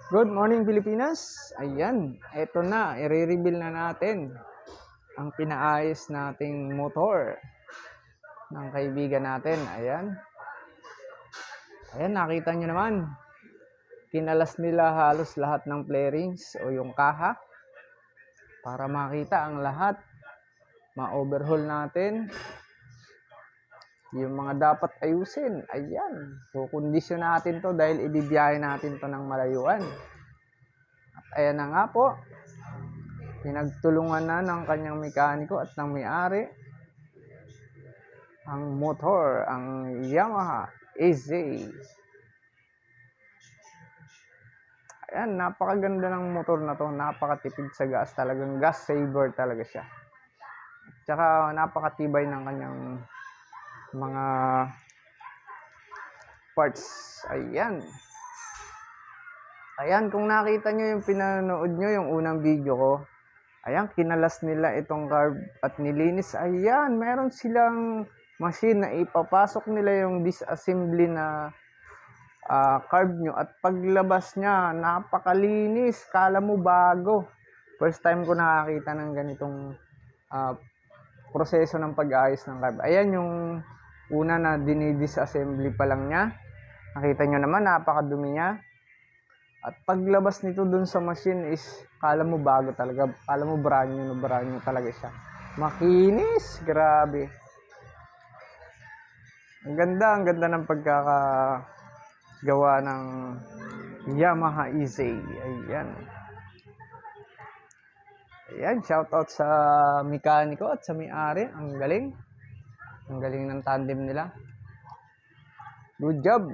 Good morning, Pilipinas! Ayan, eto na, i-reveal na natin ang pinaayos nating motor ng kaibigan natin. Ayan, nakita nyo naman, kinalas nila halos lahat ng flarings o yung kaha para makita ang lahat, ma-overhaul natin yung mga dapat ayusin. Ayan, kukondisyon natin to dahil ibibiyahe natin to ng malayuan. At ayan na nga po, pinagtulungan na ng kanyang mekaniko at ng may-ari ang motor, ang Yamaha AZ. Ayan, napakaganda ng motor na to, napakatipid sa gas, talagang gas saver talaga siya. Tsaka napakatibay ng kanyang mga parts. Ayan, kung nakita nyo yung pinanood nyo, yung unang video ko, ayan, kinalas nila itong carb at nilinis. Ayan, meron silang machine na ipapasok nila yung disassembly na carb nyo. At paglabas niya, napakalinis. Kala mo bago. First time ko nakakita ng ganitong proseso ng pag-aayos ng carb. Ayan yung una na dinidisassembly pa lang niya. Nakita nyo naman, napakadumi niya. At paglabas nito dun sa machine is, kala mo bago talaga. Kala mo brand new talaga siya. Makinis, grabe. Ang ganda ng pagkakagawa ng Yamaha AZ. Ayan, shoutout sa mekaniko at sa may-ari. Ang galing ng tandem nila. Good job.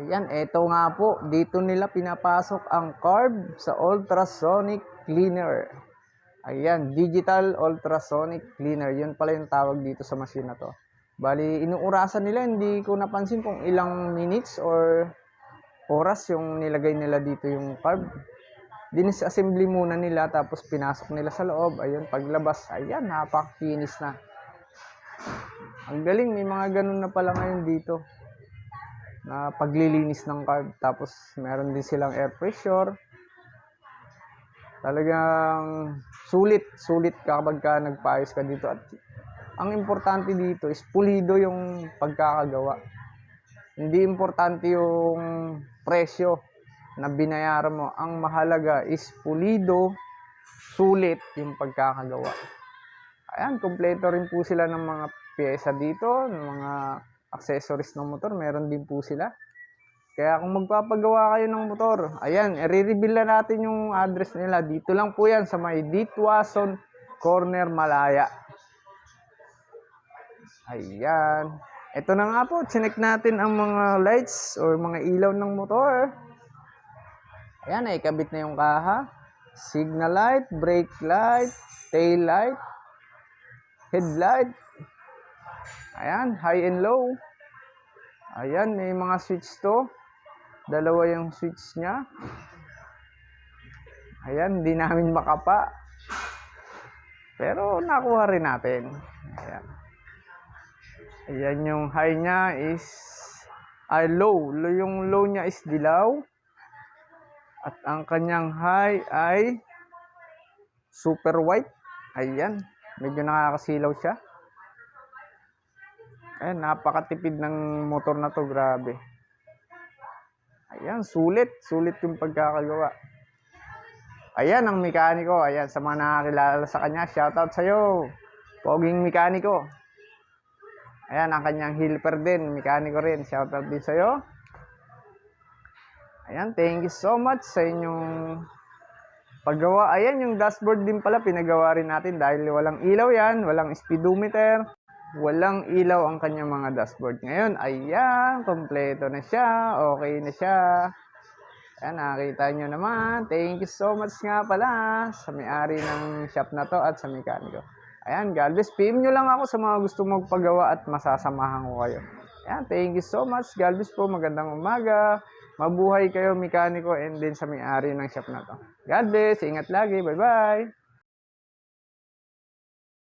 Ayan, eto nga po, dito nila pinapasok ang carb sa ultrasonic cleaner. Ayan, digital ultrasonic cleaner. Yun pala yung tawag dito sa machine na to. Bali, inuurasan nila, hindi ko napansin kung ilang minutes or oras yung nilagay nila dito yung carb. Dinisassembly muna nila, tapos pinasok nila sa loob. Ayun, paglabas, ayan, napakinis na. Ang galing, may mga ganun na pala ngayon dito na paglilinis ng carb. Tapos meron din silang air pressure. Talagang sulit kapag ka nagpaayos ka dito. At ang importante dito is pulido yung pagkakagawa. Hindi importante yung presyo na binayaran mo. Ang mahalaga is pulido, sulit yung pagkakagawa. Ayan, kompleto rin po sila ng mga pyesa dito, ng mga accessories ng motor, meron din po sila. Kaya kung magpapagawa kayo ng motor, ayan, i-reveal na natin yung address nila. Dito lang po yan sa may Ditwason Corner, Malaya. Ayan. Ito na nga po, chinek natin ang mga lights or mga ilaw ng motor. Ayan, ikabit na yung kaha. Signal light, brake light, tail light, headlight. Ayan, high and low. Ayan, may mga switch to. Dalawa yung switch niya. Ayan, hindi namin makapa. Pero nakuha rin natin. Ayan. Ayan yung high niya is low. Yung low niya is dilaw. At ang kanyang high ay super white. Ayan, medyo nakakasilaw siya. Ayan, napakatipid ng motor na to, grabe. Ayan, sulit yung pagkakagawa. Ayan ang mekaniko. Ayan, sa mga nakakilala sa kanya, shoutout sa'yo, poging mekaniko. Ayan, ang kanyang helper din, mekaniko rin, shoutout din sa'yo. Ayan, thank you so much sa inyong paggawa. Ayan, yung dashboard din pala, pinagawa rin natin dahil walang ilaw yan, walang speedometer. Walang ilaw ang kanyang mga dashboard. Ngayon, ayan, kompleto na siya. Okay na siya. Ayan, nakita nyo naman. Thank you so much nga pala sa may-ari ng shop na to at sa mekaniko. Ayan, God bless. PM nyo lang ako sa mga gusto magpagawa at masasamahan ko kayo. Ayan, thank you so much. God bless po. Magandang umaga. Mabuhay kayo, mekaniko, and din sa may-ari ng shop na to. God bless. Ingat lagi. Bye-bye.